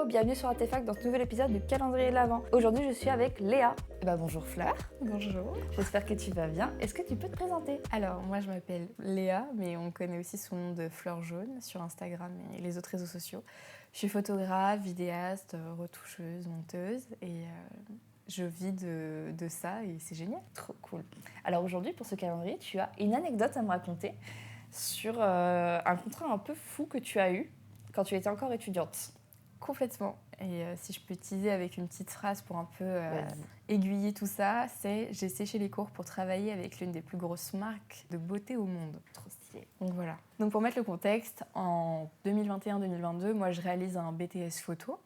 bienvenue sur Artefact dans ce nouvel épisode du calendrier de l'Avent. Aujourd'hui je suis avec Léa. Bonjour Fleur. Bonjour. J'espère que tu vas bien. Est-ce que tu peux te présenter? Alors moi je m'appelle Léa, mais on me connaît aussi sous le nom de Fleur Jaune sur Instagram et les autres réseaux sociaux. Je suis photographe, vidéaste, retoucheuse, monteuse et je vis de ça et c'est génial. Trop cool. Alors aujourd'hui pour ce calendrier, tu as une anecdote à me raconter sur un contrat un peu fou que tu as eu quand tu étais encore étudiante. Complètement. Et si je peux teaser avec une petite phrase pour un peu aiguiller tout ça, c'est j'ai séché les cours pour travailler avec l'une des plus grosses marques de beauté au monde. Trop stylé. Donc voilà. Donc pour mettre le contexte, en 2021-2022, moi je réalise un BTS photo.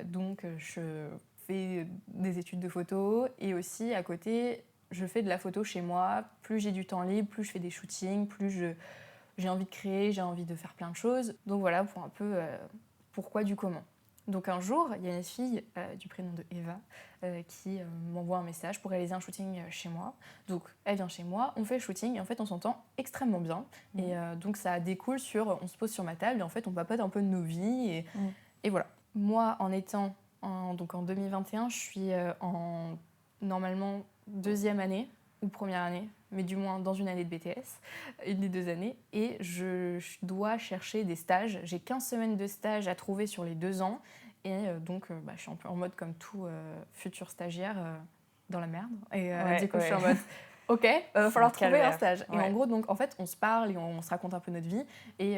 Donc je fais des études de photo et aussi à côté, je fais de la photo chez moi. Plus j'ai du temps libre, plus je fais des shootings, plus j'ai envie de créer, j'ai envie de faire plein de choses. Donc voilà pour un peu pourquoi du comment. Donc un jour, il y a une fille du prénom de Eva qui m'envoie un message pour réaliser un shooting chez moi. Donc elle vient chez moi, on fait le shooting et en fait on s'entend extrêmement bien. Et donc ça découle sur, on se pose sur ma table et en fait on papote un peu de nos vies et voilà. Moi en 2021, je suis en normalement deuxième année ou première année, mais du moins dans une année de BTS, une des 2 années, et je dois chercher des stages. J'ai 15 semaines de stage à trouver sur les 2 ans, et donc je suis un peu en mode comme tout futur stagiaire dans la merde. Et du coup, je suis en mode, ok, il va falloir trouver un stage. Ouais. Et en gros, donc, en fait, on se parle et on se raconte un peu notre vie, et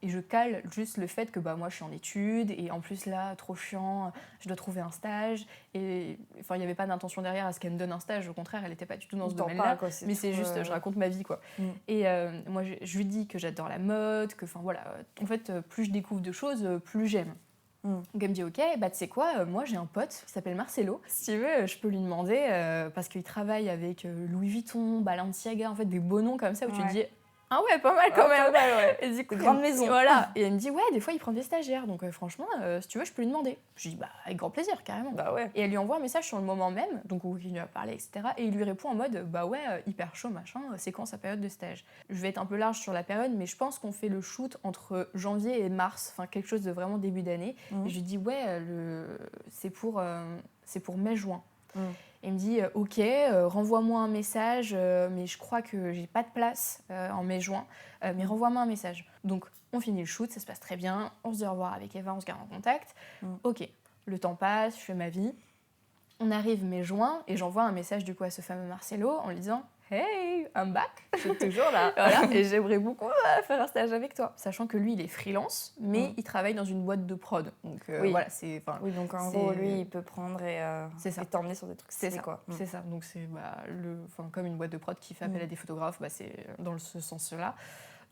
je cale juste le fait que moi, je suis en études, et en plus là, trop chiant, je dois trouver un stage, et enfin, il n'y avait pas d'intention derrière à ce qu'elle me donne un stage, au contraire, elle n'était pas du tout dans ce domaine-là, mais c'est juste, je raconte ma vie, quoi. Et moi, je lui dis que j'adore la mode, que, enfin, voilà, en fait, plus je découvre de choses, plus j'aime. Donc elle me dit ok, tu sais quoi, moi j'ai un pote qui s'appelle Marcelo, si tu veux je peux lui demander parce qu'il travaille avec Louis Vuitton, Balenciaga, en fait des beaux noms comme ça où tu te dis ah ouais pas mal quand même. Pas mal, ouais. Et du coup, grande maison. Voilà. Et elle me dit ouais des fois il prend des stagiaires donc franchement si tu veux je peux lui demander. Je dis avec grand plaisir carrément. Ouais. Et elle lui envoie un message sur le moment même, donc on continue à parler etc. Et il lui répond en mode hyper chaud machin, c'est quand sa période de stage. Je vais être un peu large sur la période mais je pense qu'on fait le shoot entre janvier et mars, enfin quelque chose de vraiment début d'année. Et je lui dis c'est pour mai-juin. Et il me dit ok, renvoie-moi un message, mais je crois que j'ai pas de place en mai-juin, mais renvoie-moi un message. Donc on finit le shoot, ça se passe très bien, on se dit au revoir avec Eva, on se garde en contact. Ok, le temps passe, je fais ma vie. On arrive mai-juin et j'envoie un message du coup à ce fameux Marcelo en lui disant hey, I'm back. Je suis toujours là. Voilà, et j'aimerais beaucoup faire un stage avec toi. Sachant que lui, il est freelance, mais il travaille dans une boîte de prod. Donc voilà, c'est... Oui, donc en gros, lui, il peut prendre et t'emmener sur des trucs. C'est ça, quoi. C'est ça. Donc c'est comme une boîte de prod qui fait appel à des photographes, c'est dans ce sens-là.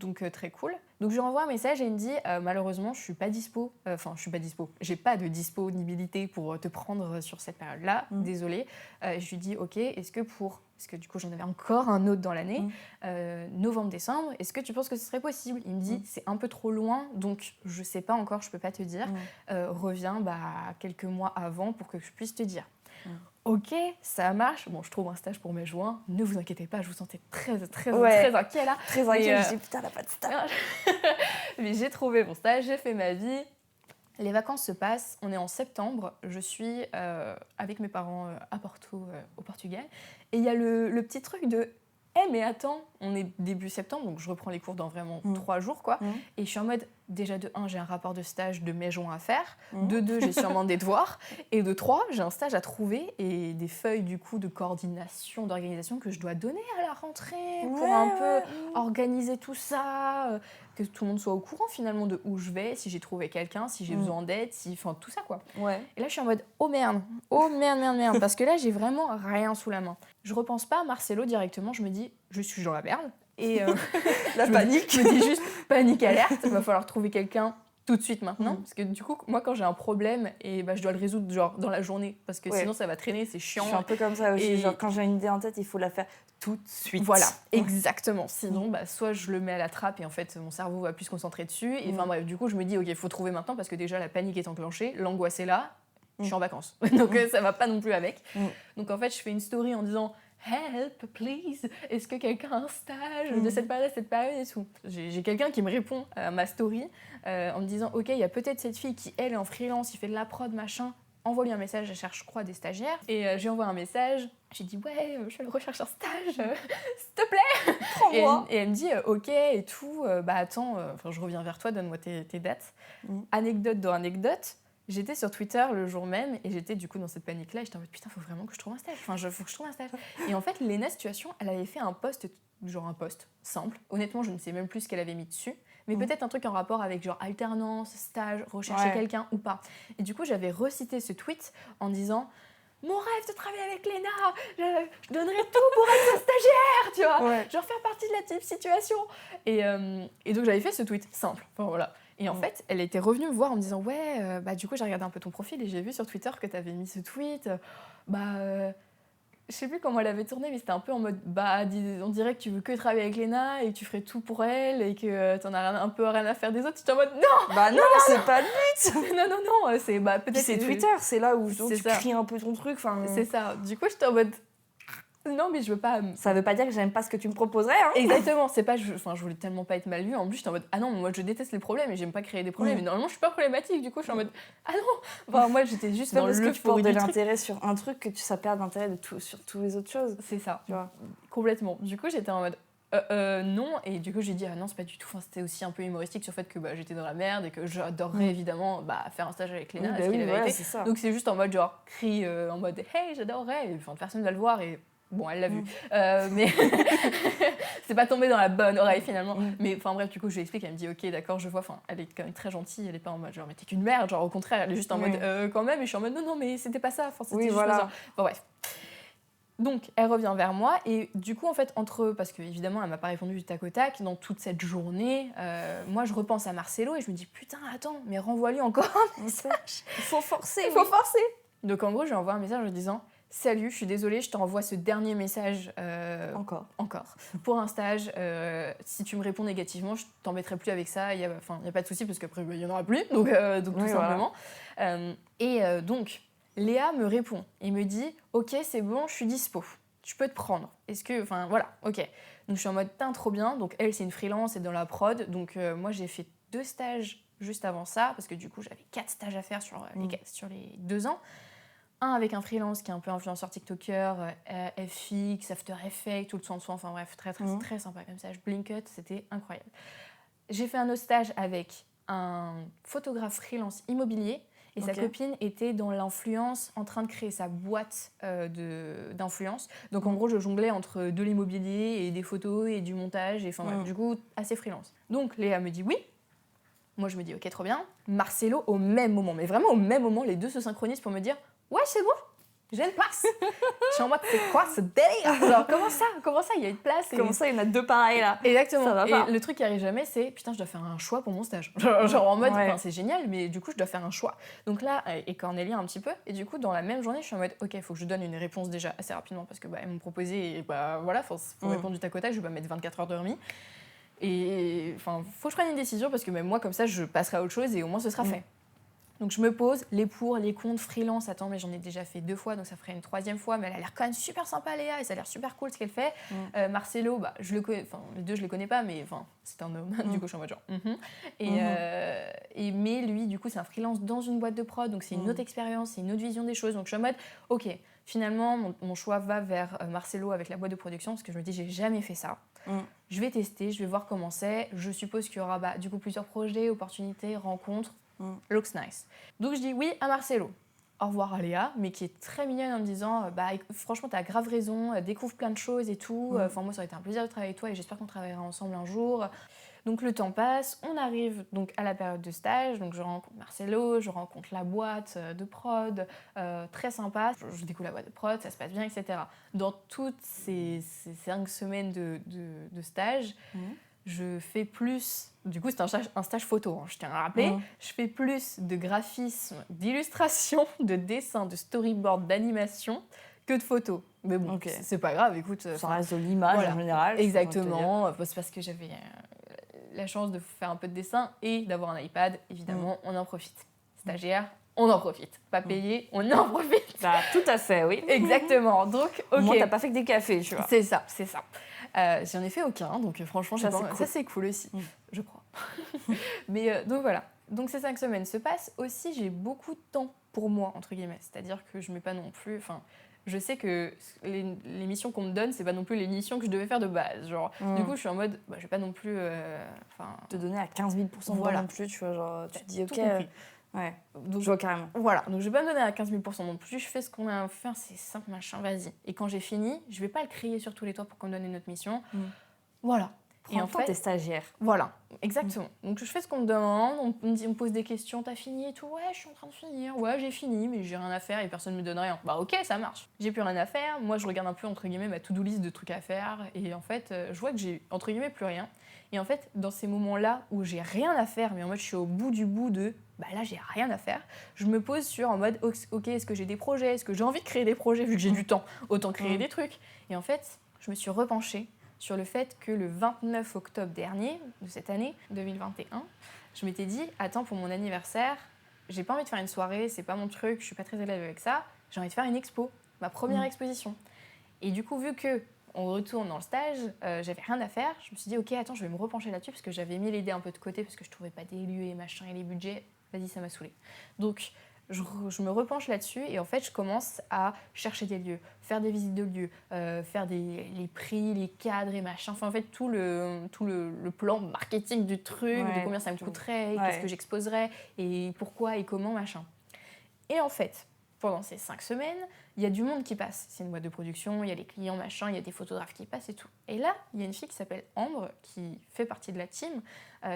Donc très cool. Donc je lui envoie un message et il me dit malheureusement je suis pas dispo. J'ai pas de disponibilité pour te prendre sur cette période-là. Désolée. Je lui dis ok. Est-ce que du coup j'en avais encore un autre dans l'année, novembre-décembre. Est-ce que tu penses que ce serait possible? Il me dit c'est un peu trop loin donc je sais pas encore, je peux pas te dire. Reviens quelques mois avant pour que je puisse te dire. Ok, ça marche. Bon, je trouve un stage pour mai-juin. Ne vous inquiétez pas, je vous sentais très inquiet là. Très inquiet, je dis putain, elle a pas de stage. Mais j'ai trouvé mon stage, j'ai fait ma vie. Les vacances se passent, on est en septembre. Je suis avec mes parents à Porto, au Portugal. Et il y a le petit truc de mais attends, on est début septembre, donc je reprends les cours dans vraiment 3 jours, quoi. Et je suis en mode, déjà de 1, j'ai un rapport de stage de mai-juin à faire, de 2, j'ai sûrement des devoirs, et de 3, j'ai un stage à trouver et des feuilles du coup de coordination, d'organisation que je dois donner à la rentrée pour un peu organiser tout ça, que tout le monde soit au courant finalement de où je vais, si j'ai trouvé quelqu'un, si j'ai besoin d'aide, enfin tout ça, quoi. Et là je suis en mode, oh merde, parce que là j'ai vraiment rien sous la main. Je repense pas à Marcelo directement, je me dis, je suis dans la merde. Et la panique. Je me dis juste, panique alerte, il va falloir trouver quelqu'un tout de suite maintenant. Parce que du coup, moi quand j'ai un problème, et je dois le résoudre genre dans la journée, parce que sinon ça va traîner, c'est chiant. Je suis un peu comme ça aussi, et genre quand j'ai une idée en tête, il faut la faire tout de suite. Voilà, exactement. Sinon, soit je le mets à la trappe et en fait mon cerveau va plus se concentrer dessus. Et enfin bref, du coup je me dis, ok, il faut trouver maintenant parce que déjà la panique est enclenchée, l'angoisse est là, je suis en vacances. Donc ça va pas non plus avec. Donc en fait, je fais une story en disant, help, please, est-ce que quelqu'un a un stage de cette période à cette période et tout. J'ai quelqu'un qui me répond à ma story en me disant ok, il y a peut-être cette fille qui elle est en freelance, il fait de la prod machin, envoie-lui un message, elle cherche je crois des stagiaires. Et j'ai envoyé un message, j'ai dit ouais, je recherche un stage, s'il te plaît. Prends-moi. Et elle me dit ok et tout, bah attends, je reviens vers toi, donne-moi tes dates. Anecdote dans anecdote. J'étais sur Twitter le jour même et j'étais du coup dans cette panique-là et j'étais en mode putain, faut vraiment que je trouve un stage. Faut que je trouve un stage. Et en fait, Léna Situation, elle avait fait un post simple. Honnêtement, je ne sais même plus ce qu'elle avait mis dessus. Mais peut-être un truc en rapport avec genre alternance, stage, rechercher quelqu'un ou pas. Et du coup, j'avais recité ce tweet en disant mon rêve de travailler avec Léna, je donnerais tout pour être sa stagiaire, tu vois. Genre faire partie de la type situation. Et donc j'avais fait ce tweet simple. Enfin, voilà. Et en fait, elle était revenue me voir en me disant ouais, du coup j'ai regardé un peu ton profil et j'ai vu sur Twitter que tu avais mis ce tweet. Je sais plus comment elle avait tourné, mais c'était un peu en mode on dirait que tu veux que travailler avec Léna et que tu ferais tout pour elle et que t'en as un peu rien à faire des autres. J'étais en mode non. Bah non, c'est pas le but. non, c'est peut-être. Puis c'est Twitter, c'est là où tu cries un peu ton truc. C'est ça. Du coup j'étais en mode non, mais je veux pas. Ça veut pas dire que j'aime pas ce que tu me proposerais. Hein. Exactement, c'est pas. Je voulais tellement pas être mal vue. En plus, j'étais en mode ah non, moi je déteste les problèmes et j'aime pas créer des problèmes. Mais normalement, je suis pas problématique. Du coup, je suis en mode ah non. Enfin, moi, j'étais juste dans parce que tu portes de truc. l'intérêt sur un truc que ça perd d'intérêt sur toutes les autres choses. C'est ça. Tu vois. Complètement. Du coup, j'étais en mode non. Et du coup, j'ai dit ah non, c'est pas du tout. Enfin, c'était aussi un peu humoristique sur le fait que j'étais dans la merde et que j'adorerais évidemment faire un stage avec Léna. C'est ça. Donc c'est juste en mode genre cri en mode hey, j'adorerais. Enfin, personne va le voir et. Bon, elle l'a vu, mais c'est pas tombé dans la bonne oreille finalement. Mais enfin bref, du coup, je lui explique, elle me dit ok, d'accord, je vois. Enfin, elle est quand même très gentille, elle est pas en mode genre mais t'es qu'une merde, genre au contraire, elle est juste en mode quand même. Et je suis en mode non, mais c'était pas ça. Enfin, c'était juste pas ça. Bon bref. Donc, elle revient vers moi et du coup, en fait, parce que évidemment, elle m'a pas répondu du tac au tac dans toute cette journée. Moi, je repense à Marcelo et je me dis putain, attends, mais renvoie-lui encore un message. Il faut forcer. Il faut forcer. Donc en gros, je lui envoie un message en disant salut, je suis désolée, je t'envoie ce dernier message encore pour un stage. Si tu me réponds négativement, je t'embêterai plus avec ça. Il y a pas de souci parce qu'après, il n'y en aura plus. Donc tout simplement. Donc, Léa me répond et me dit ok, c'est bon, je suis dispo. Tu peux te prendre. Est-ce que... Enfin, voilà, ok. Donc je suis en mode trop bien. Donc elle, c'est une freelance, c'est dans la prod. Donc moi, j'ai fait 2 stages juste avant ça parce que du coup, j'avais 4 stages à faire sur les 2 ans. Un avec un freelance qui est un peu influenceur TikToker, FX, After Effects, tout le soin de soi, enfin bref, très sympa comme ça. Blinkut, c'était incroyable. J'ai fait un autre stage avec un photographe freelance immobilier et sa copine était dans l'influence en train de créer sa boîte d'influence. Donc en gros, je jonglais entre de l'immobilier et des photos et du montage, et bref, du coup, assez freelance. Donc Léa me dit oui. Moi, je me dis ok, trop bien. Marcelo, au même moment, mais vraiment au même moment, les deux se synchronisent pour me dire ouais, c'est bon, j'ai une place. Je suis en mode, c'est quoi ce délire? Alors, comment ça, il y a une place Comment ça, il y en a 2 pareils là? Exactement. Ça va pas. Et le truc qui arrive jamais, c'est putain, je dois faire un choix pour mon stage. Genre en mode, c'est génial, mais du coup, je dois faire un choix. Donc là, et Cornélie un petit peu, et du coup, dans la même journée, je suis en mode, ok, il faut que je donne une réponse déjà assez rapidement parce que elles m'ont proposé, et voilà, faut répondre du tac au tac, je vais pas mettre 24 heures de remis. Et enfin, faut que je prenne une décision parce que même moi, comme ça, je passerai à autre chose et au moins ce sera fait. Donc je me pose, les pour, les contre, freelance, attends, mais j'en ai déjà fait 2 fois, donc ça ferait une 3e fois, mais elle a l'air quand même super sympa, Léa, et ça a l'air super cool ce qu'elle fait. Marcelo, je le connais, enfin les deux je les connais pas, mais c'est un homme, du coup je suis en mode genre. Mais lui, du coup, c'est un freelance dans une boîte de prod, donc c'est une autre expérience, c'est une autre vision des choses, donc je suis en mode, ok, finalement mon choix va vers Marcelo avec la boîte de production, parce que je me dis, j'ai jamais fait ça. Je vais tester, je vais voir comment c'est, je suppose qu'il y aura du coup plusieurs projets, opportunités, rencontres. Looks nice. Donc je dis oui à Marcelo. Au revoir à Léa, mais qui est très mignonne en me disant franchement t'as grave raison, découvre plein de choses et tout. Enfin moi ça aurait été un plaisir de travailler avec toi et j'espère qu'on travaillera ensemble un jour. Donc le temps passe, on arrive donc à la période de stage, donc je rencontre Marcelo, je rencontre la boîte de prod, très sympa. Je découvre la boîte de prod, ça se passe bien, etc. Dans toutes ces 5 semaines de stage, je fais plus, du coup c'est un stage photo, je tiens à rappeler, je fais plus de graphisme, d'illustration, de dessin, de storyboard, d'animation que de photos. Mais bon, c'est pas grave, écoute. Ça reste de l'image en général. Exactement, c'est parce que j'avais la chance de faire un peu de dessin et d'avoir un iPad, évidemment, on en profite. Stagiaire, on en profite. Pas payé, on en profite. Bah, tout à fait, oui. Exactement. Donc, ok. Moi, t'as pas fait que des cafés, tu vois. C'est ça. J'en ai fait aucun, donc franchement, Ça, j'ai c'est pas- cool. ça c'est cool aussi, je crois. Mais donc voilà. Donc ces 5 semaines se passent. Aussi, j'ai beaucoup de temps pour moi, entre guillemets. C'est-à-dire que je mets pas non plus... Enfin, je sais que les missions qu'on me donne, c'est pas non plus les missions que je devais faire de base. Genre, du coup, je suis en mode, je vais pas non plus... Te donner à 15 000% Voilà. non plus, tu vois, genre, tu te dis, tout ok... compris. Ouais, Donc, je vois carrément. Voilà, donc je vais pas me donner à 15 000% non plus, je fais ce qu'on a à faire, c'est simple, machin, vas-y. Et quand j'ai fini, je vais pas le crier sur tous les toits pour qu'on me donne une autre mission. Voilà. Et en fait, t'es stagiaire. Voilà, exactement. Donc je fais ce qu'on me demande, on me pose des questions, t'as fini et tout, ouais, je suis en train de finir, ouais, j'ai fini, mais j'ai rien à faire et personne me donne rien. Bah ok, ça marche. J'ai plus rien à faire, moi je regarde un peu, entre guillemets, ma to-do list de trucs à faire, et en fait, je vois que j'ai, entre guillemets, plus rien. Et en fait, dans ces moments-là où j'ai rien à faire, mais en mode je suis au bout du bout de, bah là j'ai rien à faire, je me pose sur en mode, ok, est-ce que j'ai des projets, est-ce que j'ai envie de créer des projets, vu que j'ai du temps, autant créer des trucs. Et en fait, je me suis repenchée sur le fait que le 29 octobre dernier, de cette année, 2021, je m'étais dit, attends, pour mon anniversaire, j'ai pas envie de faire une soirée, c'est pas mon truc, je suis pas très à l'aise avec ça, j'ai envie de faire une expo, ma première exposition. Et du coup, vu que on retourne dans le stage, j'avais rien à faire, je me suis dit, ok, attends, je vais me repencher là-dessus, parce que j'avais mis l'idée un peu de côté, parce que je trouvais pas des lieux et machin, et les budgets, vas-y, ça m'a saoulée. Donc, je me repenche là-dessus et en fait je commence à chercher des lieux, faire des visites de lieux, faire les prix, les cadres et machin, enfin en fait tout le plan marketing du truc, de combien ça me coûterait, qu'est-ce que j'exposerais et pourquoi et comment machin. Et en fait, pendant ces 5 semaines, il y a du monde qui passe. C'est une boîte de production, il y a les clients, machin, il y a des photographes qui passent et tout. Et là, il y a une fille qui s'appelle Ambre, qui fait partie de la team,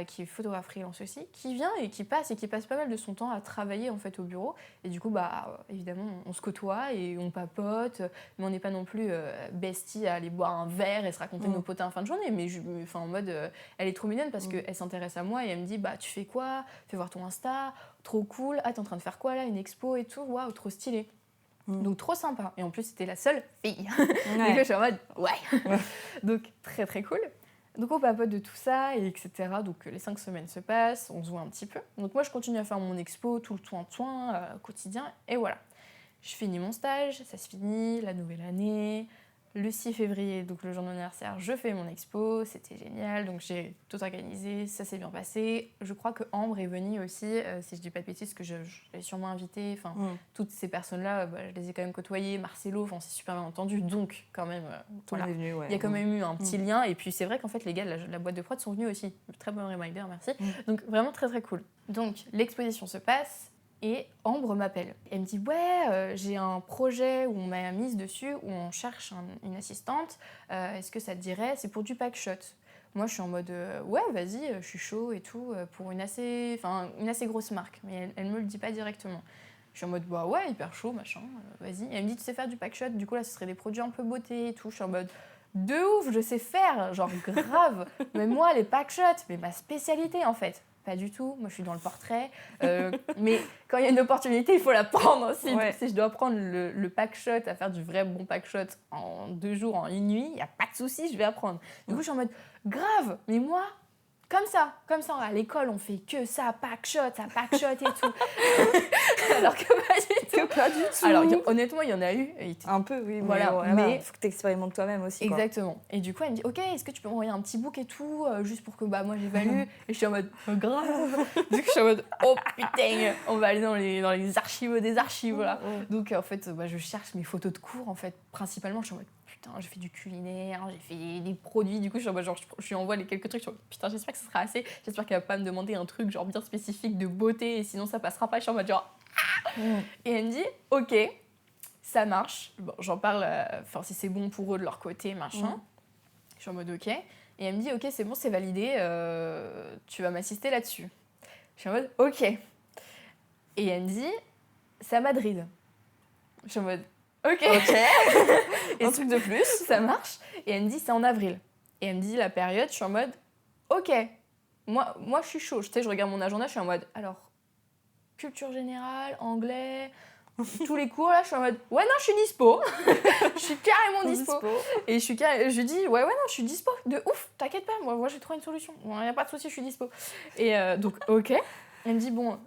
qui est photographe freelance aussi, qui vient et qui passe pas mal de son temps à travailler en fait au bureau. Et du coup, bah évidemment, on se côtoie et on papote, mais on n'est pas non plus besties à aller boire un verre et se raconter nos potins en fin de journée. Mais en mode, elle est trop mignonne parce qu'elle s'intéresse à moi et elle me dit, bah tu fais quoi ? Fais voir ton Insta, trop cool. Ah, t'es en train de faire quoi là ? Une expo et tout, waouh, trop stylé. Donc trop sympa. Et en plus, c'était la seule fille. Donc je suis en mode, ouais. Donc très très cool. Donc on papote de tout ça, et etc. Donc les 5 semaines se passent, on se voit un petit peu. Donc moi, je continue à faire mon expo, tout le toin quotidien. Et voilà. Je finis mon stage, ça se finit, la nouvelle année. Le 6 février, donc le jour de mon anniversaire, je fais mon expo, c'était génial, donc j'ai tout organisé, ça s'est bien passé. Je crois que Ambre est venue aussi, si je dis pas de bêtises, que je l'ai sûrement invitée, toutes ces personnes-là, je les ai quand même côtoyées, Marcelo, on s'est super bien entendu, donc quand même, voilà. Il y a quand même eu un petit lien, et puis c'est vrai qu'en fait les gars de la boîte de prod sont venus aussi, très bon reminder, merci. Donc vraiment très très cool. Donc l'exposition se passe, et Ambre m'appelle. Elle me dit, ouais, j'ai un projet où on m'a mise dessus, où on cherche une assistante. Est-ce que ça te dirait ? C'est pour du pack shot. Moi, je suis en mode, ouais, vas-y, je suis chaud et tout, pour une assez grosse marque. Mais elle me le dit pas directement. Je suis en mode, bah ouais, hyper chaud, machin, vas-y. Et elle me dit, tu sais faire du pack shot ? Du coup, là, ce serait des produits un peu beauté et tout. Je suis en mode, de ouf, je sais faire, genre grave. Mais moi, les pack shots, mais ma spécialité, en fait. Pas du tout, moi je suis dans le portrait, mais quand il y a une opportunité, il faut la prendre aussi. Ouais. Si je dois prendre le pack shot, à faire du vrai bon pack shot en 2 jours, en 1 nuit, il n'y a pas de souci, je vais apprendre. Du coup, je suis en mode, grave, mais moi, comme ça, à l'école, on fait que ça, pack shot et tout. Alors que pas du tout. Alors honnêtement, il y en a eu. Un peu, oui. Voilà, mais il faut que tu expérimentes toi-même aussi. Exactement. Quoi. Et du coup, elle me dit, ok, est-ce que tu peux m'envoyer un petit book et tout, juste pour que moi j'évalue. Et je suis en mode, grave. Du coup, je suis en mode, oh putain, on va aller dans les archives des archives. Voilà. Donc en fait, je cherche mes photos de cours, en fait, principalement. Je suis en mode, putain, j'ai fait du culinaire, j'ai fait des produits. Du coup, je suis en mode, je lui envoie quelques trucs. Je suis en mode, putain, j'espère que ce sera assez. J'espère qu'elle va pas me demander un truc genre bien spécifique de beauté, et sinon ça passera pas. Je suis en mode genre, Et elle me dit, ok, ça marche. Bon, j'en parle, si c'est bon pour eux de leur côté, machin. Je suis en mode ok. Et elle me dit, ok, c'est bon, c'est validé, tu vas m'assister là-dessus. Je suis en mode ok. Et elle me dit, c'est à Madrid. Je suis en mode ok. Et un truc de plus. Ça marche. Et elle me dit, c'est en avril. Et elle me dit la période, je suis en mode ok. Moi je suis chaud. Tu sais, je regarde mon agenda, je suis en mode alors, culture générale, anglais, tous les cours, là, je suis en mode ouais, non, je suis dispo. Je suis carrément dispo. Et je dis ouais, non, je suis dispo. De ouf, t'inquiète pas, moi j'ai trouvé une solution. Il n'y a pas de souci, je suis dispo. Et donc, ok. Elle me dit, bon,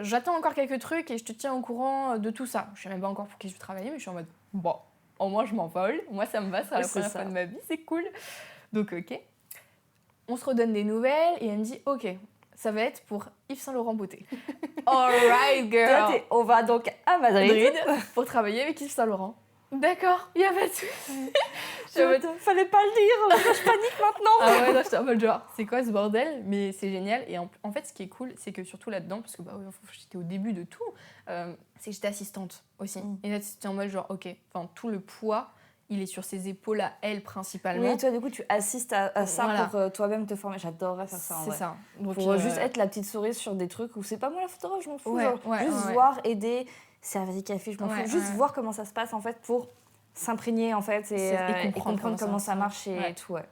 j'attends encore quelques trucs et je te tiens au courant de tout ça. Je sais même pas encore pour qui je vais travailler, mais je suis en mode, bon, au moins je m'envole. Moi, ça me va, ce sera la première fois de ma vie, c'est cool. Donc, ok. On se redonne des nouvelles et elle me dit, ok, ça va être pour Yves Saint Laurent Beauté. Alright, girl. On va donc à Madrid. Pour travailler avec Yves Saint Laurent. D'accord, il y a pas de souci. Fallait pas le dire, je panique maintenant. Ah ouais, là, j'étais en mode genre, c'est quoi ce bordel? Mais c'est génial. Et en fait, ce qui est cool, c'est que surtout là-dedans, parce que bah, j'étais au début de tout, c'est que j'étais assistante aussi. Et là, c'était en mode genre, ok, tout le poids, il est sur ses épaules à elle principalement. Oui, toi, du coup, tu assistes à ça voilà. Pour toi-même te former. J'adorerais faire ça. C'est ça. Donc, pour juste être la petite souris sur des trucs où c'est pas moi la photographe, je m'en fous. Juste voir, aider, servir des cafés, je m'en fous. Juste voir comment ça se passe en fait pour s'imprégner en fait et comprendre comment ça marche et tout. Ouais.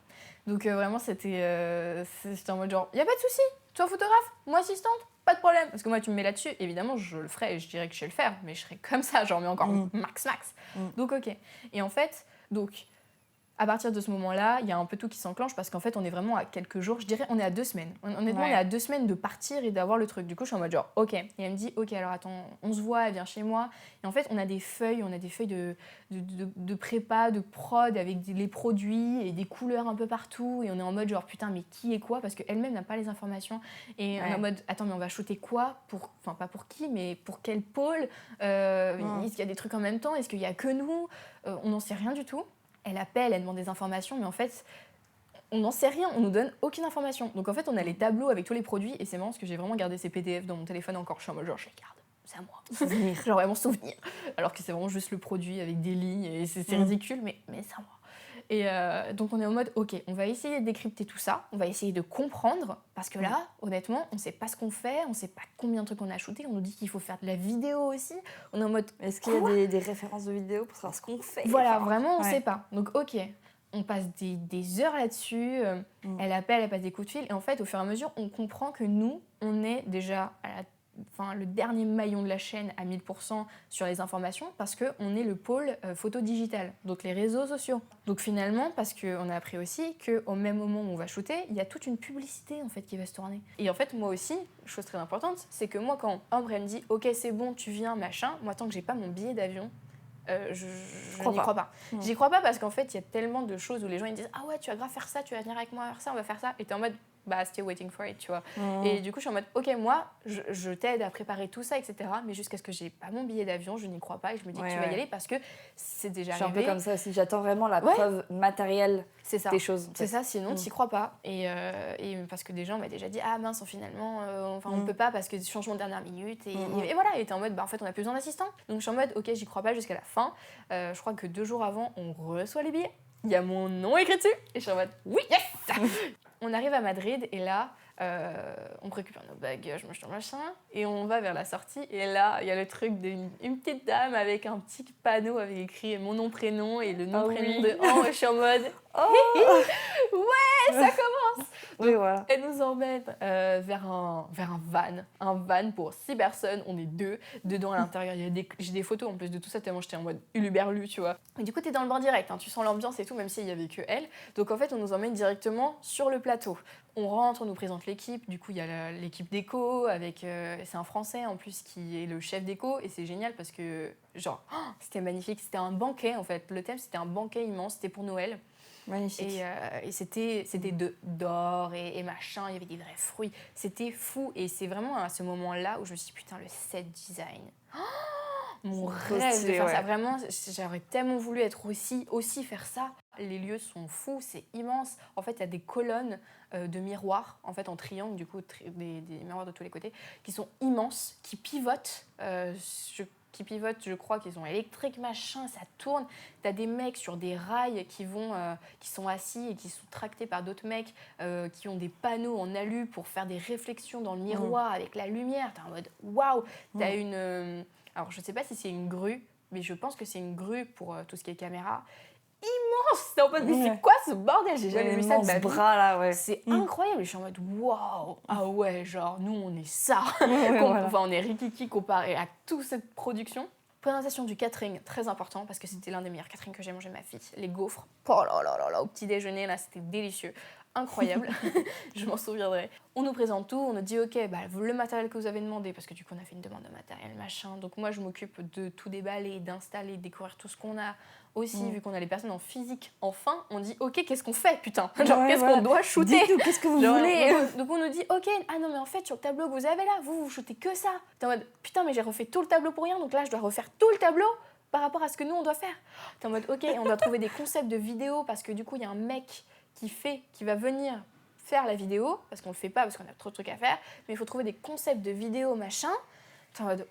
Donc vraiment, c'était en mode genre, y a pas de souci, toi photographe, moi assistante, pas de problème. Parce que moi, tu me mets là-dessus, évidemment, je le ferai et je dirais que je sais le faire, mais je serai comme ça, genre, mais encore max. Donc, ok. Et en fait, à partir de ce moment-là, il y a un peu tout qui s'enclenche parce qu'en fait, on est vraiment à quelques jours, je dirais, on est à 2 semaines. Honnêtement, on est à 2 semaines de partir et d'avoir le truc. Du coup, je suis en mode genre, ok. Et elle me dit, ok, alors attends, on se voit, elle vient chez moi. Et en fait, on a des feuilles de prépa, de prod avec les produits et des couleurs un peu partout. Et on est en mode genre, putain, mais qui est quoi? Parce qu'elle-même n'a pas les informations. Et on est en mode, attends, mais on va shooter quoi? Enfin, pas pour qui, mais pour quel pôle? Est-ce qu'il y a des trucs en même temps? Est-ce qu'il y a que nous? On n'en sait rien du tout. Elle appelle, elle demande des informations, mais en fait, on n'en sait rien, on nous donne aucune information. Donc en fait, on a les tableaux avec tous les produits, et c'est marrant parce que j'ai vraiment gardé ces PDF dans mon téléphone encore. Je suis en mode genre, je les garde, c'est à moi. Souvenir. Genre vraiment souvenir. Alors que c'est vraiment juste le produit avec des lignes, et c'est ridicule, mais c'est à moi. Et donc on est en mode, ok, on va essayer de décrypter tout ça, on va essayer de comprendre, parce que là, honnêtement, on sait pas ce qu'on fait, on sait pas combien de trucs on a shooté, on nous dit qu'il faut faire de la vidéo aussi, on est en mode, est-ce qu'il y a des références de vidéos pour savoir ce qu'on fait? Voilà, vraiment, on sait pas. Donc ok, on passe des heures là-dessus, elle appelle, elle passe des coups de fil, et en fait, au fur et à mesure, on comprend que nous, on est déjà le dernier maillon de la chaîne à 1000% sur les informations parce qu'on est le pôle photo digital, donc les réseaux sociaux. Donc finalement, parce qu'on a appris aussi qu'au même moment où on va shooter, il y a toute une publicité en fait qui va se tourner. Et en fait, moi aussi, chose très importante, c'est que moi quand Ambre elle me dit « Ok, c'est bon, tu viens, machin », moi tant que j'ai pas mon billet d'avion, je n'y crois pas. J'y crois pas parce qu'en fait, il y a tellement de choses où les gens ils disent « Ah ouais, tu vas grave faire ça, tu vas venir avec moi faire ça, on va faire ça », et t'es en mode bah, still waiting for it, tu vois. Et du coup, je suis en mode, ok, moi, je t'aide à préparer tout ça, etc. Mais jusqu'à ce que j'ai pas mon billet d'avion, je n'y crois pas et je me dis que tu vas y aller parce que c'est déjà arrivé. Je suis un peu comme ça aussi, j'attends vraiment la preuve matérielle des choses. C'est ça, sinon t'y crois pas. Et parce que des gens m'ont déjà dit, ah mince, finalement, on peut pas parce que changement de dernière minute. Et voilà, et t'es en mode, bah en fait, on a plus besoin d'assistant. Donc je suis en mode, ok, j'y crois pas jusqu'à la fin. Je crois que 2 jours avant, on reçoit les billets. Il y a mon nom écrit dessus. Et je suis en mode, oui, yes. On arrive à Madrid et là, on récupère nos bagages, machin, et on va vers la sortie. Et là, il y a le truc d'une petite dame avec un petit panneau avec écrit mon nom, prénom et le nom, prénom de Ambre. Et je suis en mode, ouais, ça commence. Donc, voilà. Elle nous emmène vers un van pour 6 personnes. On est 2. Dedans, à l'intérieur, j'ai des photos en plus de tout ça, tellement j'étais en mode uluberlu, tu vois. Et du coup, t'es dans le bord direct, hein, tu sens l'ambiance et tout, même s'il y avait que elle. Donc en fait, on nous emmène directement sur le plateau. On rentre, on nous présente l'équipe. Du coup, il y a l'équipe d'éco avec... c'est un Français en plus qui est le chef d'éco. Et c'est génial parce que, genre, c'était magnifique. C'était un banquet en fait. Le thème, c'était un banquet immense. C'était pour Noël. Magnifique. Et c'était d'or et machin. Il y avait des vrais fruits. C'était fou. Et c'est vraiment à ce moment-là où je me suis dit, putain, le set design. Mon rêve de faire ça. Vraiment, j'aurais tellement voulu être aussi faire ça. Les lieux sont fous, c'est immense. En fait, il y a des colonnes de miroirs, en fait, en triangle, du coup, des miroirs de tous les côtés, qui sont immenses, qui pivotent. Je crois qu'ils sont électriques, machin, ça tourne. T'as des mecs sur des rails qui sont assis et qui sont tractés par d'autres mecs qui ont des panneaux en alu pour faire des réflexions dans le miroir avec la lumière. T'es en mode waouh. T'as alors, je sais pas si c'est une grue, mais je pense que c'est une grue pour tout ce qui est caméra. Immense! C'est en mode, mais c'est quoi ce bordel? J'ai jamais vu ça de ma vie. Bras, là, ouais. C'est incroyable. Je suis en mode, waouh! Ah ouais, genre, nous, on est ça. Enfin, on est rikiki comparé à toute cette production. Présentation du catering, très important, parce que c'était l'un des meilleurs caterings que j'ai mangé de ma vie. Les gaufres, oh là là là là, au petit déjeuner, là, c'était délicieux. incroyable. Je m'en souviendrai. On nous présente tout, on nous dit ok, le matériel que vous avez demandé, parce que du coup on a fait une demande de matériel, machin. Donc moi je m'occupe de tout déballer, d'installer, de découvrir tout ce qu'on a. Aussi, vu qu'on a les personnes en physique, enfin, on dit ok, qu'est-ce qu'on fait, putain? Qu'est-ce qu'on doit shooter? Dites-nous, qu'est-ce que vous voulez? Donc on nous dit ok, ah non mais en fait sur le tableau que vous avez là, vous shootez que ça. T'es en mode putain mais j'ai refait tout le tableau pour rien, donc là je dois refaire tout le tableau par rapport à ce que nous on doit faire. T'es en mode ok, on doit trouver des concepts de vidéo parce que du coup il y a un mec qui va venir faire la vidéo, parce qu'on le fait pas parce qu'on a trop de trucs à faire, mais il faut trouver des concepts de vidéo machin. T'es en mode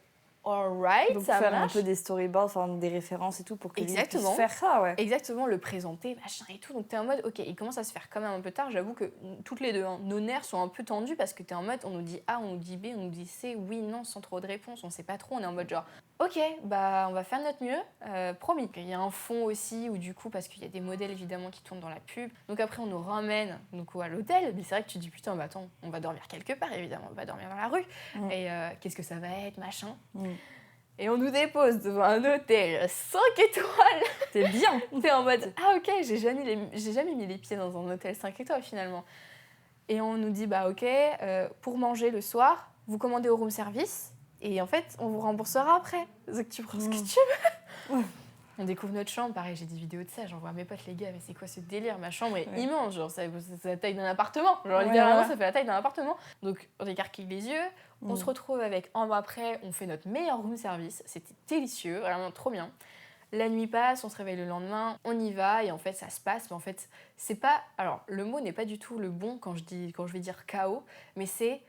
alright, donc ça faire marche. un peu des storyboards, enfin, des références et tout pour que lui puisse Exactement. faire ça, ouais. Exactement, le présenter, machin et tout. Donc t'es en mode, ok, il commence à se faire quand même un peu tard. J'avoue que toutes les deux, nos nerfs sont un peu tendus parce que t'es en mode, on nous dit A, on nous dit B, on nous dit C, oui, non, sans trop de réponses. On sait pas trop, on est en mode genre, ok, on va faire de notre mieux, promis. Il y a un fond aussi où du coup, parce qu'il y a des modèles évidemment qui tournent dans la pub. Donc après, on nous ramène à l'hôtel. Mais c'est vrai que tu dis, putain, attends, on va dormir quelque part, évidemment, on va dormir dans la rue. Et qu'est-ce que ça va être, machin. Et on nous dépose devant un hôtel 5 étoiles. C'est bien. T'es en mode, ah ok, j'ai jamais mis les pieds dans un hôtel 5 étoiles finalement. Et on nous dit, ok, pour manger le soir, vous commandez au room service. Et en fait, on vous remboursera après. Donc tu prends ce que tu veux. On découvre notre chambre, pareil, j'ai des vidéos de ça, j'envoie à mes potes, les gars, mais c'est quoi ce délire? Ma chambre est immense, genre c'est la taille d'un appartement. Genre littéralement, ça fait la taille d'un appartement. Donc on écarquille les yeux, on se retrouve avec Ambre après, on fait notre meilleur room service, c'était délicieux, vraiment trop bien. La nuit passe, on se réveille le lendemain, on y va et en fait ça se passe, mais en fait c'est pas... Alors le mot n'est pas du tout le bon quand je vais dire chaos, mais c'est...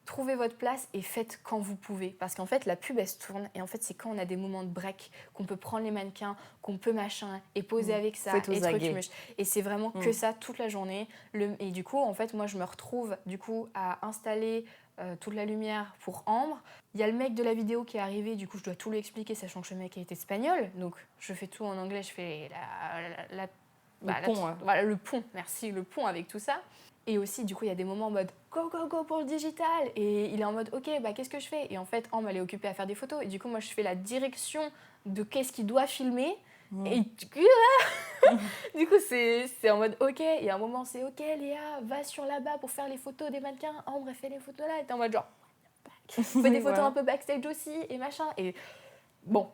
Trouvez votre place et faites quand vous pouvez. Parce qu'en fait, la pub, elle se tourne. Et en fait, c'est quand on a des moments de break qu'on peut prendre les mannequins, qu'on peut machin, et poser avec ça. Et c'est vraiment que ça toute la journée. Et du coup, en fait, moi, je me retrouve à installer toute la lumière pour Ambre. Il y a le mec de la vidéo qui est arrivé. Du coup, je dois tout lui expliquer, sachant que le mec est espagnol. Donc, je fais tout en anglais. Je fais le pont. Merci, le pont avec tout ça. Et aussi, du coup, il y a des moments en mode go, go, go pour le digital. Et il est en mode ok, qu'est-ce que je fais? Et en fait, Ambre, elle est occupée à faire des photos. Et du coup, moi, je fais la direction de qu'est-ce qu'il doit filmer. Et du coup, c'est en mode ok. Et à un moment, c'est ok, Léa, va sur là-bas pour faire les photos des mannequins. Ambre, elle fait les photos là. Et t'es en mode genre, on fait des photos un peu backstage aussi et machin. Et bon,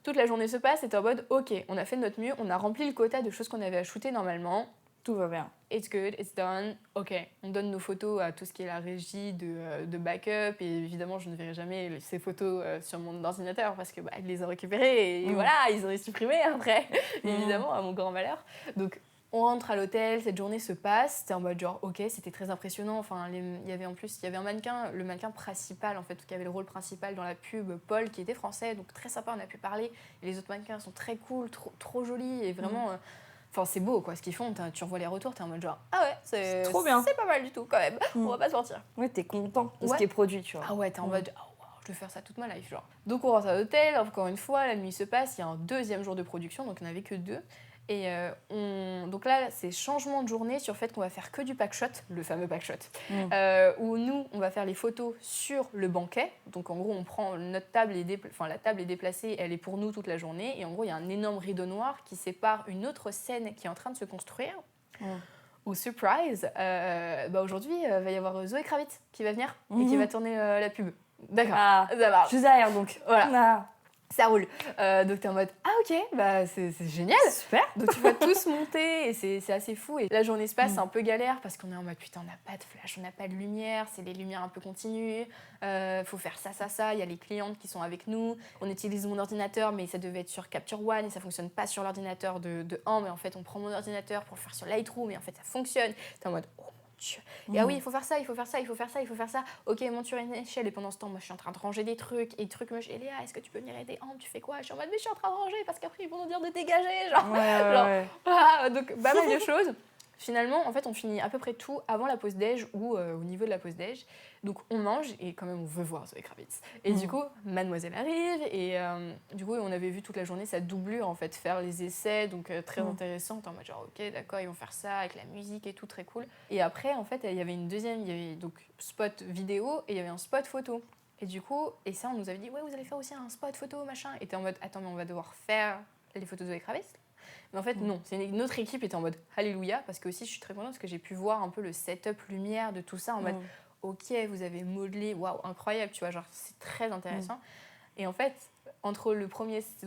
toute la journée se passe. Et t'es en mode ok, on a fait de notre mieux. On a rempli le quota de choses qu'on avait à shooter normalement. Tout va bien. It's good, it's done. Ok, on donne nos photos à tout ce qui est la régie de backup. Et évidemment, je ne verrai jamais ces photos sur mon ordinateur parce que ils les ont récupérées et voilà, ils ont les supprimées après, évidemment, à mon grand malheur. Donc, on rentre à l'hôtel, cette journée se passe. C'était en mode genre, ok, c'était très impressionnant. Enfin, il y avait un mannequin, le mannequin principal, en fait, qui avait le rôle principal dans la pub, Paul, qui était français. Donc, très sympa, on a pu parler. Et les autres mannequins sont très cool, trop jolis et vraiment... Enfin, c'est beau, quoi, ce qu'ils font. Tu revois les retours, t'es en mode genre, ah ouais, c'est trop bien. C'est pas mal du tout, quand même. On va pas se mentir. Ouais, t'es content de ce qui est produit, tu vois. Ah ouais, t'es en mode, je vais faire ça toute ma life, genre. Donc, on rentre à l'hôtel, encore une fois, la nuit se passe, il y a un deuxième jour de production, donc il n'y en avait que 2. Et donc là, c'est changement de journée sur le fait qu'on va faire que du packshot, le fameux packshot, où nous, on va faire les photos sur le banquet. Donc en gros, on prend notre table, la table est déplacée, elle est pour nous toute la journée. Et en gros, il y a un énorme rideau noir qui sépare une autre scène qui est en train de se construire. Au surprise, aujourd'hui, il va y avoir Zoé Kravitz qui va venir et qui va tourner la pub. D'accord, ça marche. Juste derrière, donc. Voilà. Ça roule. Donc t'es en mode ok, c'est génial. Super. Donc tu vas tous monter et c'est assez fou. Et la journée se passe, c'est un peu galère parce qu'on est en mode putain, on n'a pas de flash, on n'a pas de lumière, c'est les lumières un peu continues. Faut faire ça. Il y a les clientes qui sont avec nous. On utilise mon ordinateur, mais ça devait être sur Capture One et ça fonctionne pas sur l'ordinateur de Ambre. Mais en fait, on prend mon ordinateur pour le faire sur Lightroom et en fait ça fonctionne. T'es en mode et ah oui, il faut faire ça. Ok, monte sur une échelle. Et pendant ce temps, moi, je suis en train de ranger des trucs. Et Léa, est-ce que tu peux venir aider? Tu fais quoi? Je suis en mode, mais je suis en train de ranger parce qu'après, ils vont nous dire de dégager. Donc, pas mal de choses. Finalement, en fait, on finit à peu près tout avant la pause déj ou au niveau de la pause déj. Donc, on mange et quand même, on veut voir Zoé Kravitz. Et du coup, mademoiselle arrive et du coup, on avait vu toute la journée sa doublure, en fait, faire les essais. Donc, très intéressante. En mode genre, ok, d'accord, ils vont faire ça avec la musique et tout, très cool. Et après, en fait, il y avait donc spot vidéo et il y avait un spot photo. Et du coup, ça, on nous avait dit, ouais, vous allez faire aussi un spot photo, machin. Et t'es en mode, attends, mais on va devoir faire les photos de Zoé Kravitz. Mais en fait, non, une autre équipe était en mode alléluia, parce que aussi je suis très contente parce que j'ai pu voir un peu le setup lumière de tout ça en mode ok, vous avez modelé, waouh, incroyable, tu vois, genre c'est très intéressant. Et en fait, entre le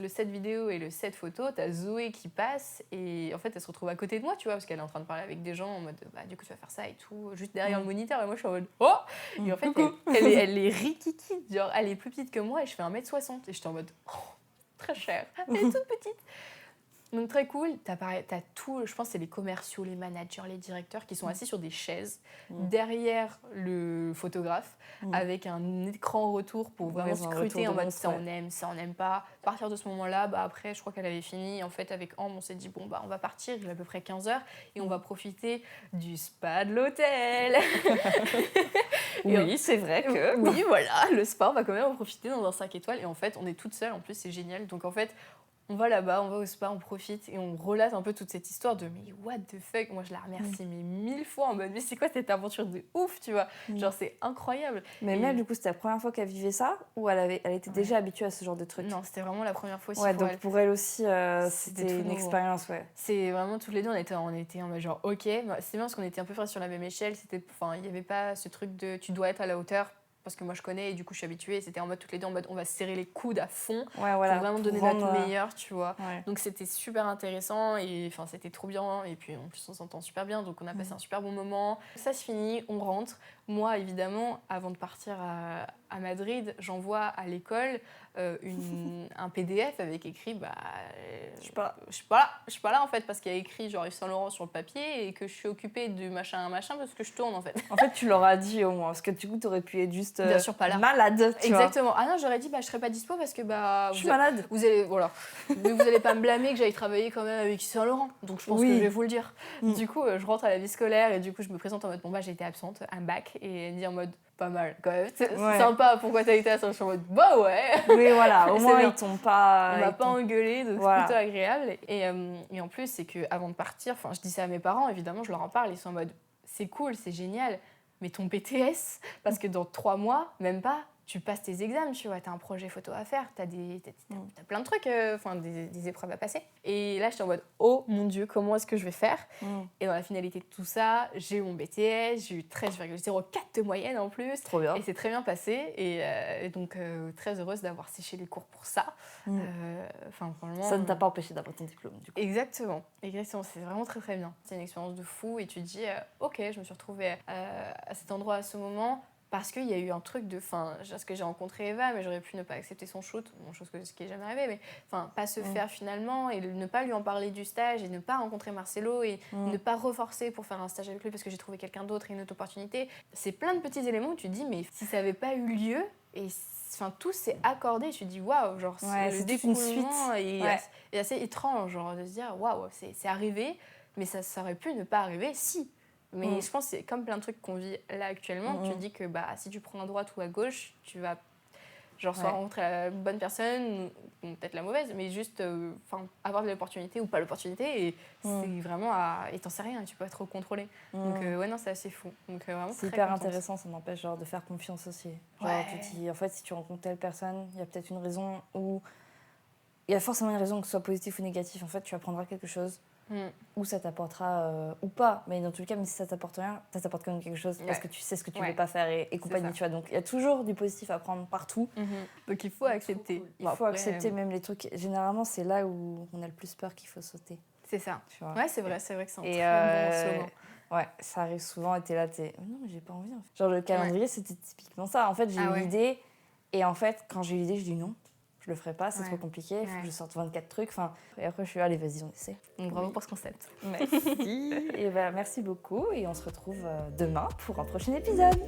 set vidéo et le set photo, t'as Zoé qui passe et en fait elle se retrouve à côté de moi, tu vois, parce qu'elle est en train de parler avec des gens en mode bah du coup tu vas faire ça et tout, juste derrière le moniteur, et moi je suis en mode oh. Et en fait elle est rikiki, genre elle est plus petite que moi et je fais 1m60 et j'étais en mode oh, très cher, elle est toute petite. Donc très cool, t'as tout, je pense que c'est les commerciaux, les managers, les directeurs qui sont assis sur des chaises derrière le photographe avec un écran retour pour vraiment scruter en mode ça on aime pas. À partir de ce moment-là, bah après je crois qu'elle avait fini. En fait avec Ambre on s'est dit bon bah on va partir, il est à peu près 15h et on va profiter du spa de l'hôtel. Oui, c'est vrai que... Oui voilà, le spa on va quand même en profiter dans un 5 étoiles et en fait on est toute seule en plus, c'est génial. Donc en fait on va là-bas, on va au spa, on profite et on relate un peu toute cette histoire de mais what the fuck. Moi je la remercie mais 1000 fois en mode mais c'est quoi cette aventure de ouf, tu vois. Genre c'est incroyable. Mais même du coup c'était la première fois qu'elle vivait ça ou elle était déjà habituée à ce genre de truc? Non, c'était vraiment la première fois aussi pour donc elle. Pour elle aussi c'était une expérience, C'est vraiment toutes les deux on était en mode genre ok, c'est bien parce qu'on était un peu frères sur la même échelle, il y avait pas ce truc de tu dois être à la hauteur. Parce que moi je connais et du coup je suis habituée, c'était en mode toutes les deux en mode on va se serrer les coudes à fond pour vraiment donner notre meilleur, tu vois. Donc c'était super intéressant et enfin c'était trop bien et puis en plus on s'entend super bien donc on a passé un super bon moment. Ça se finit, on rentre. Moi évidemment avant de partir à Madrid, j'envoie à l'école un PDF avec écrit je suis pas là en fait parce qu'il y a écrit genre Yves Saint Laurent sur le papier et que je suis occupée du machin parce que je tourne en fait. En fait tu leur as dit au moins parce que du coup t'aurais pu être juste bien sûr, pas là. Malade. Exactement. Ah non, j'aurais dit je serais pas dispo parce que je suis malade. Vous allez pas me blâmer que j'aille travailler quand même avec Yves Saint Laurent. Donc je pense que je vais vous le dire. Du coup, je rentre à la vie scolaire et du coup je me présente en mode j'ai été absente, I'm back et elle me dit en mode pas mal quand même. C'est sympa, pourquoi t'as été absente? Je suis en mode bah ouais. Oui voilà, au moins ils t'ont pas. On m'a pas engueulé, donc c'est plutôt agréable. Et en plus c'est que avant de partir, je dis ça à mes parents, évidemment je leur en parle, ils sont en mode c'est cool, c'est génial. Mais ton BTS, parce que dans 3 mois, même pas, tu passes tes examens, tu vois, t'as un projet photo à faire, t'as plein de trucs, des épreuves à passer. Et là, j'étais en mode, oh mon Dieu, comment est-ce que je vais faire ? Et dans la finalité de tout ça, j'ai eu mon BTS, j'ai eu 13,04 de moyenne en plus. Trop bien. Et c'est très bien passé. Et donc, très heureuse d'avoir séché les cours pour ça. Franchement, ça ne t'a pas empêché d'avoir ton diplôme, du coup. Exactement, c'est vraiment très très bien. C'est une expérience de fou et tu te dis, ok, je me suis retrouvée à cet endroit à ce moment. Parce qu'il y a eu un truc de... parce que j'ai rencontré Eva, mais j'aurais pu ne pas accepter son shoot, ce qui n'est jamais arrivé, mais pas se faire finalement, et ne pas lui en parler du stage, et ne pas rencontrer Marcelo, et ne pas reforcer pour faire un stage avec lui, parce que j'ai trouvé quelqu'un d'autre et une autre opportunité. C'est plein de petits éléments où tu te dis, mais si ça n'avait pas eu lieu, et tout s'est accordé, tu te dis, waouh, genre, le découlement est assez étrange, genre, de se dire, waouh, c'est arrivé, mais ça aurait pu ne pas arriver si... Mais je pense que c'est comme plein de trucs qu'on vit là actuellement. Tu te dis que si tu prends à droite ou à gauche, tu vas soit rencontrer la bonne personne, ou peut-être la mauvaise, mais juste avoir de l'opportunité ou pas l'opportunité. Et c'est vraiment et t'en sais rien, tu peux pas trop contrôler. Donc c'est assez fou. Donc, vraiment c'est hyper intéressant, ça m'empêche de faire confiance aussi. Genre, tu te dis, en fait, si tu rencontres telle personne, il y a peut-être une raison où... Il y a forcément une raison que ce soit positif ou négatif. En fait, tu apprendras quelque chose. Ou ça t'apportera ou pas, mais dans tous les cas, même si ça t'apporte rien, ça t'apporte quand même quelque chose parce que tu sais ce que tu veux pas faire et compagnie, tu vois. Donc il y a toujours du positif à prendre partout. Donc il faut accepter. Il faut accepter même les trucs. Généralement, c'est là où on a le plus peur qu'il faut sauter. C'est ça. Ouais, c'est vrai que c'est un très bon slogan. Ouais, ça arrive souvent et t'es là, non, mais j'ai pas envie. En fait. Genre le calendrier, c'était typiquement ça. En fait, j'ai eu l'idée et en fait, quand j'ai eu l'idée, je dis non. Je le ferai pas, c'est trop compliqué, il faut que je sorte 24 trucs. Et après, je suis allez, vas-y, on essaie. Donc, bravo pour ce concept. Merci. Et merci beaucoup. Et on se retrouve demain pour un prochain épisode.